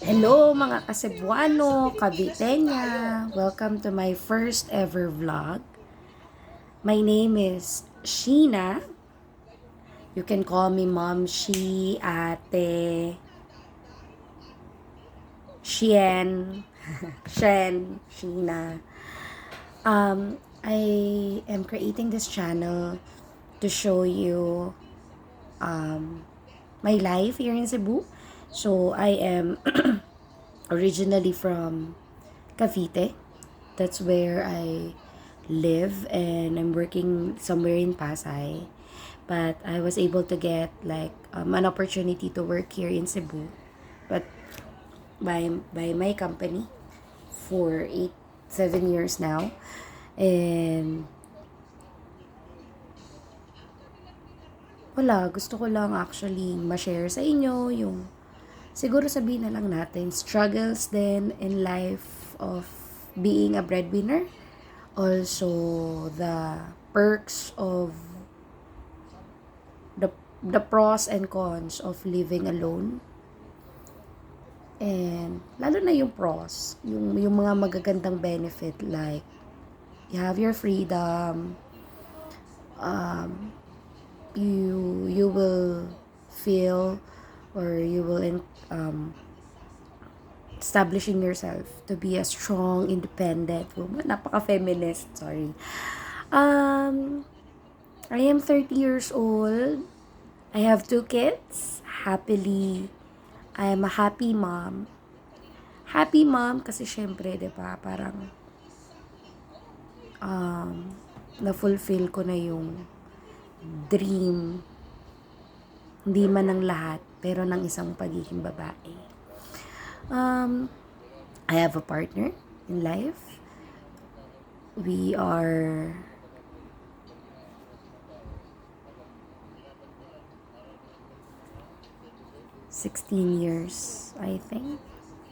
Hello mga Kacebuano, Caviteña! Welcome to my first ever vlog. My name is Sheena. You can call me Mom She, Ate, Shien, Shen, Sheena. I am creating this channel to show you my life here in Cebu. So I am originally from Cavite. That's where I live, and I'm working somewhere in Pasay. But I was able to get like an opportunity to work here in Cebu, but by my company for 7 years now. And wala, gusto ko lang actually ma-share sa inyo yung siguro sabihin na lang natin struggles din in life of being a breadwinner. Also, the perks of the pros and cons of living alone. And lalo na yung pros, yung mga magagandang benefit like you have your freedom, you will feel or you will establishing yourself to be a strong, independent woman. Napaka-feminist, sorry. I am 30 years old. I have 2 kids. Happily, I am a happy mom. Happy mom kasi syempre, 'di ba, parang na-fulfill ko na yung dream, hindi man ng lahat, pero ng isang pagiging babae. I have a partner in life. We are 16 years, I think.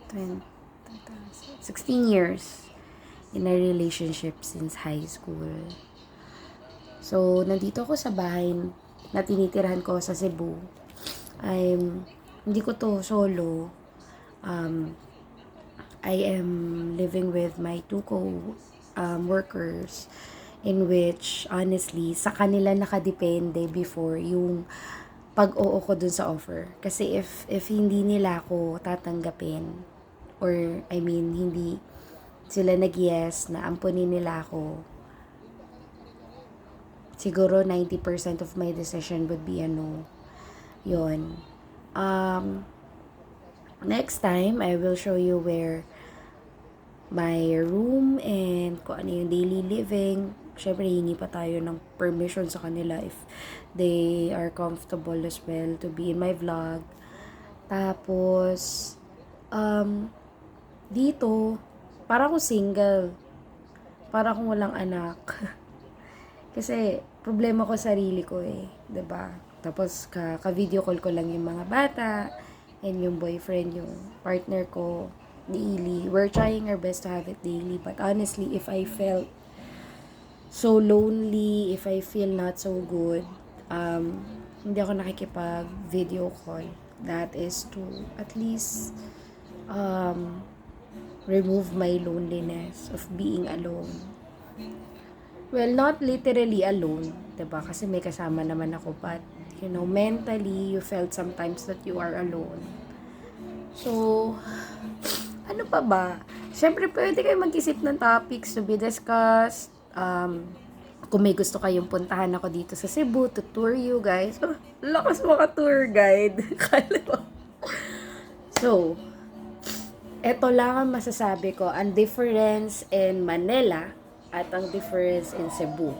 20, 16 years in a relationship since high school. So, nandito ako sa bahay na tinitirahan ko sa Cebu. Hindi ko to solo. I am living with my 2 workers, in which honestly sa kanila nakadepende before yung pag-oo ko dun sa offer. Kasi if hindi nila ako tatanggapin, or I mean hindi sila nag-yes na ampunin nila ako, siguro 90% of my decision would be ano, yon. Next time I will show you where my room and kung ano yung daily living. Syempre, hingi pa tayo ng permission sa kanila if they are comfortable as well to be in my vlog. Tapos, dito, para akong single. Para akong walang anak. Kasi, problema ko sarili ko eh. 'Di ba? Tapos, ka-video call ko lang yung mga bata and yung boyfriend, yung partner ko daily. We're trying our best to have it daily. But honestly, if I felt so lonely, if I feel not so good, hindi ako nakikipag-video call. That is to at least remove my loneliness of being alone. Well, not literally alone, 'di ba? Kasi may kasama naman ako, but mentally you felt sometimes that you are alone. So, ano pa ba? Siyempre, pwede kayo mag-isip ng topics to be discussed. Kung may gusto kayong puntahan ako dito sa Cebu to tour you guys. Oh, lakas mga tour guide. So, eto lang ang masasabi ko. Ang difference in Manila at ang difference in Cebu.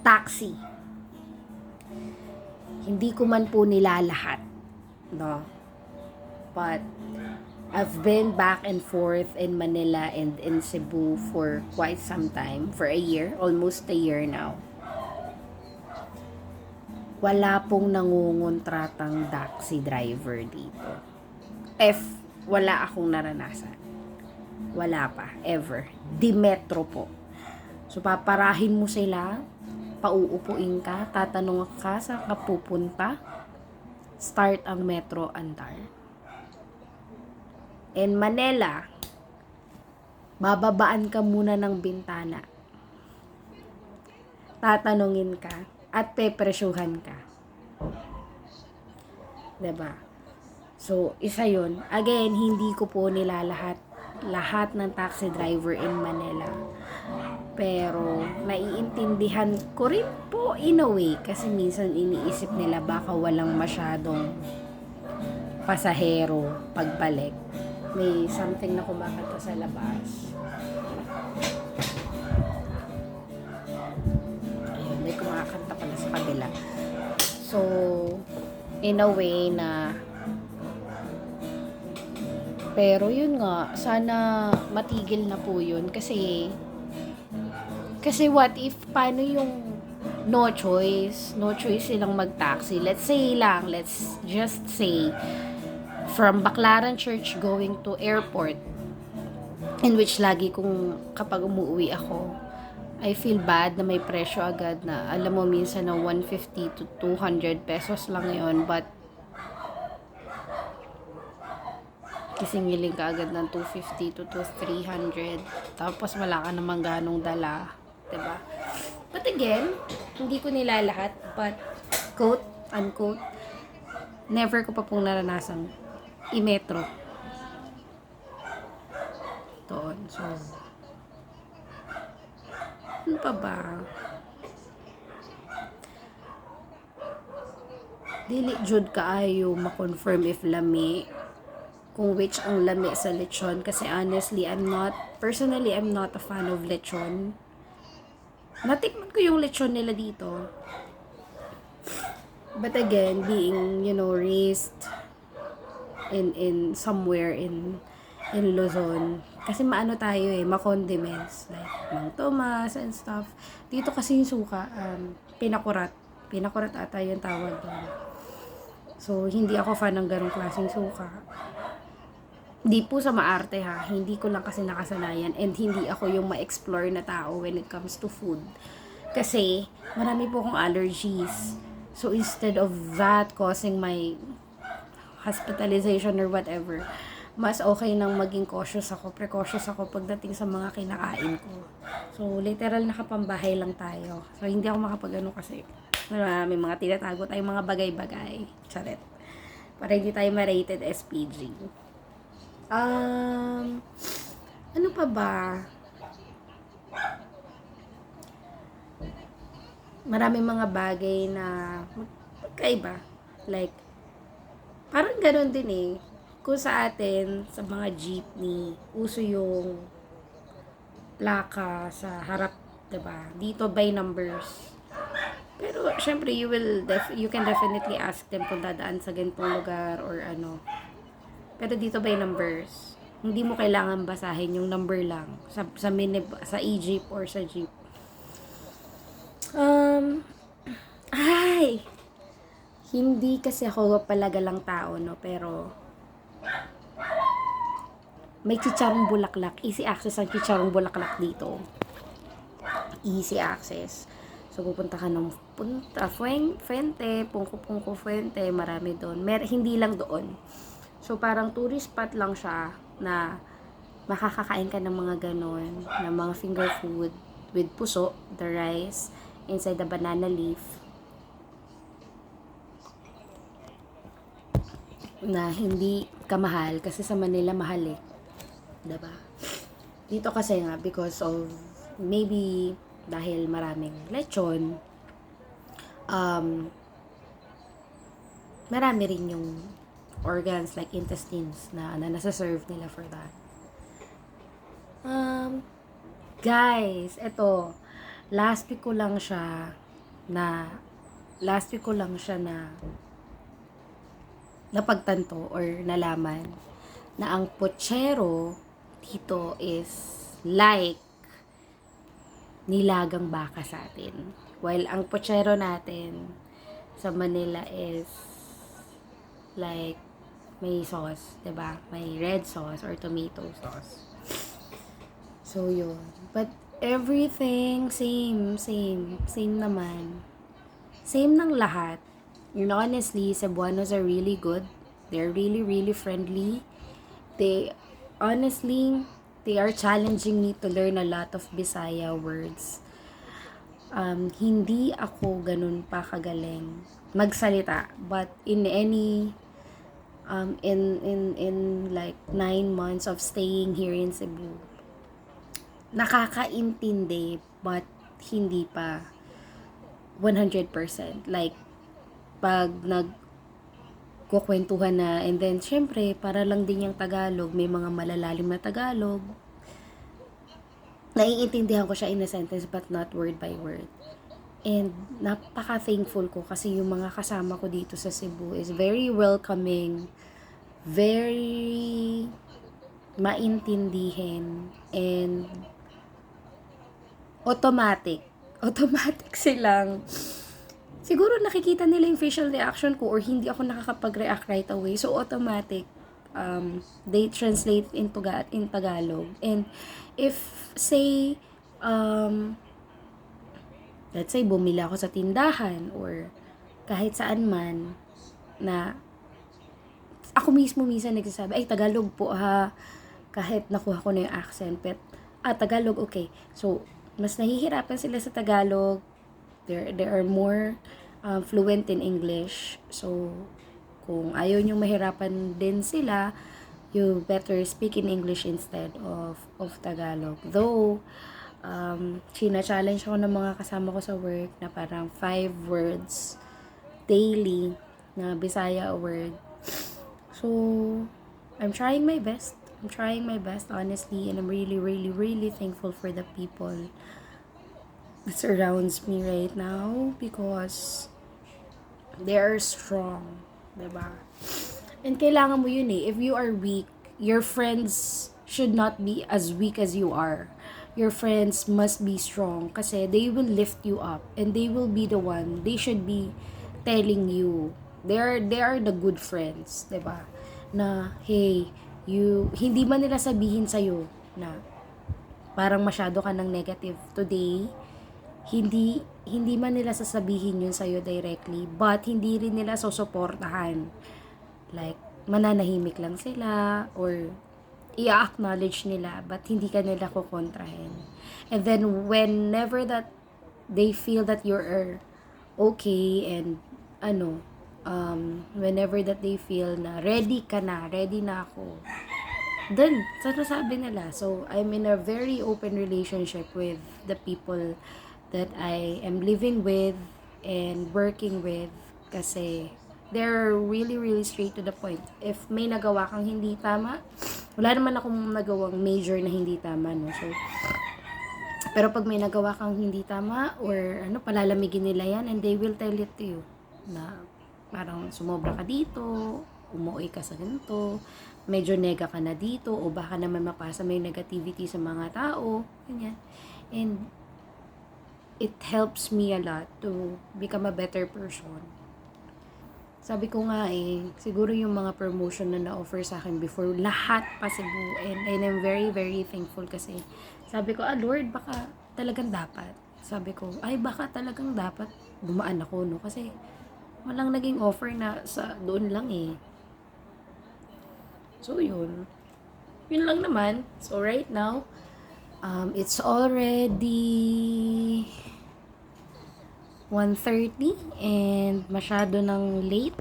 Taxi. Hindi ko man po nilalahat, no? But I've been back and forth in Manila and in Cebu for quite some time, for a year, almost a year now. Wala pong nangungontratang taxi driver dito. If wala akong naranasan. Wala pa, ever. Di metro po. So, paparahin mo sila, pauupuin ka, tatanong ka sa kapupunta, start ang Metro Antar. in Manila, bababaan ka muna ng bintana. Tatanungin ka at pepresyuhan ka. 'Di ba? So, isa yun. Again, hindi ko po lahat ng taxi driver in Manila. Pero, naiintindihan ko rin po in a way. Kasi minsan iniisip nila baka walang masyadong pasahero pagbalik. May something na kumakanta sa labas. Ayun, may kumakanta pala sa kabila. So, in a way na pero yun nga, sana matigil na po yun kasi what if, paano yung no choice silang mag-taxi. Let's just say, from Baclaran Church going to airport, in which lagi kong kapag umuwi ako, I feel bad na may presyo agad na, alam mo, minsan na 150 to 200 pesos lang yon, but kisingiling ka agad ng 250 to 300, tapos wala ka namang ganong dala, diba? But again, hindi ko nilalahat, but quote unquote, never ko pa pong naranasang i-metro doon. So, ano pa ba? Dili jud kaayo ma-confirm if lami, kung which ang lami sa lechon, kasi honestly, I'm not a fan of lechon. Natikman ko yung lechon nila dito. But again, being, raised in somewhere in Luzon, kasi maano tayo ma-condiments, like Mang Tomas and stuff. Dito kasi yung suka, pinakurat ata yung tawag doon. So, hindi ako fan ng ganong klaseng suka. Di po sa maarte ha, hindi ko lang kasi nakasanayan, and hindi ako yung ma-explore na tao when it comes to food. Kasi, marami po akong allergies. So, instead of that causing my hospitalization or whatever, mas okay nang maging precautious ako pagdating sa mga kinakain ko. So, literal nakapambahay lang tayo. So, hindi ako makapag-ano kasi may mga tinatago tayong mga bagay-bagay. Charet. Para hindi tayo ma-rated SPG. Ano pa ba? Maraming mga bagay na magkaiba. Like, parang ganoon din kung sa atin, sa mga jeepney, uso yung plaka sa harap, diba? Dito by numbers. Pero, syempre, you can definitely ask them kung dadaan sa ganitong lugar or ano. Pero dito by numbers. Hindi mo kailangan basahin yung number lang sa e-jeep or sa jeep. Hindi kasi ako palagalang tao, no, pero may chicharong bulaklak. Easy access ang chicharong bulaklak dito. Easy access. So, pupunta ka ng Fuente, Pungko Fuente, marami doon. Hindi lang doon. So, parang tourist spot lang siya na makakakain ka ng mga ganon, ng mga finger food with puso, the rice, inside the banana leaf. Na hindi kamahal, kasi sa Manila mahal diba? Dito kasi nga, because of, maybe, dahil maraming lechon, marami rin yung organs like intestines na nasa-serve nila for that. Guys, eto, last week ko lang siya na napagtanto or nalaman na ang pochero dito is like nilagang baka sa atin. While ang pochero natin sa Manila is like may sauce, 'di ba? May red sauce or tomato sauce. So yun. But everything same naman. Same ng lahat. Honestly, Cebuanos are really good. They're really friendly. they, honestly, they are challenging me to learn a lot of Bisaya words. Hindi ako ganun pa kagaling magsalita, but in any in like 9 months of staying here in Cebu, nakakaintindi but hindi pa 100%. Like pag nagkukwentuhan na, and then syempre para lang din yung Tagalog, may mga malalalim na Tagalog, naiintindihan ko siya in a sentence but not word by word. And napaka-thankful ko kasi yung mga kasama ko dito sa Cebu is very welcoming, very maintindihin, and automatic. Automatic silang, siguro nakikita nila yung facial reaction ko or hindi ako nakakapag-react right away. So, automatic. They translate in Tagalog. And if, say, let's say, bumili ako sa tindahan or kahit saan man, na ako mismo minsan nagsasabi, ay, Tagalog po ha, kahit nakuha ko na yung accent, but, Tagalog, okay. So, mas nahihirapan sila sa Tagalog, they are more fluent in English. So, kung ayaw nyo mahirapan din sila, you better speak in English instead of Tagalog. Though, china-challenge ako ng mga kasama ko sa work na parang 5 words daily na Bisaya word. So, I'm trying my best. Honestly, and I'm really, really, really thankful for the people that surrounds me right now because they are strong, diba? And kailangan mo yun eh. If you are weak, your friends should not be as weak as you are. Your friends must be strong kasi they will lift you up and they will be the one. They should be telling you. They are the good friends, diba? Na, hey, hindi man nila sabihin sa'yo na parang masyado ka ng negative today, hindi man nila sasabihin yun sa'yo directly, but hindi rin nila susuportahan. Like, mananahimik lang sila, or i-acknowledge nila, but hindi ka nila kukontrahin. And then, whenever that they feel that you're okay, and whenever that they feel na ready na ako, then, sabi nila. So, I'm in a very open relationship with the people that I am living with and working with kasi they're really, really straight to the point. If may nagawa kang hindi tama, wala naman akong nagawang major na hindi tama, no? So, pero pag may nagawa kang hindi tama or palalamigin nila yan and they will tell it to you na parang sumobra ka dito, umuwi ka sa ganito, medyo nega ka na dito, o baka naman mapasa may negativity sa mga tao, ganyan. And it helps me a lot to become a better person. Sabi ko nga siguro yung mga promotion na na-offer sa akin before, lahat pa Cebu, and I'm very, very thankful kasi sabi ko, Lord, baka talagang dapat. Sabi ko, baka talagang dapat dumaan ako, no? Kasi walang naging offer na sa doon lang So, yun. Yun lang naman. So, right now, it's already 1:30 and masyado ng late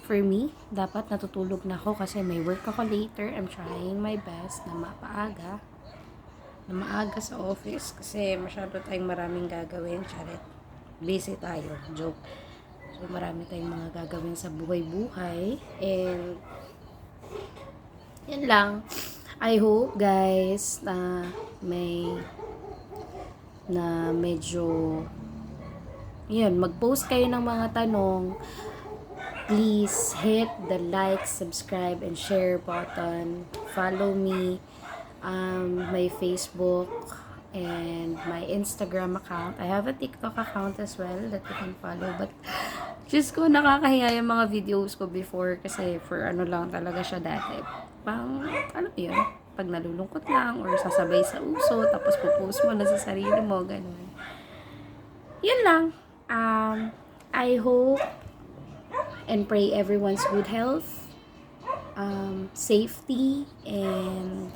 for me. Dapat natutulog na ako kasi may work ako later. I'm trying my best na maaga sa office kasi masyado tayong maraming gagawin. Charet. Busy tayo. Joke. So, marami tayong mga gagawin sa buhay-buhay. And yan lang. I hope, guys, na medyo mag-post kayo ng mga tanong. Please hit the like, subscribe, and share button. Follow me, my Facebook and my Instagram account. I have a TikTok account as well that you can follow, but just ko nakakahiya yung mga videos ko before kasi for lang talaga siya dati. Pang, yun, pag nalulungkot lang or sasabay sa uso, tapos pupost mo na sa sarili mo, ganun. Yun lang. I hope and pray everyone's good health. safety, and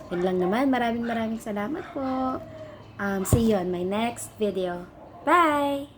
yun lang naman. Maraming salamat po. See you on my next video. Bye!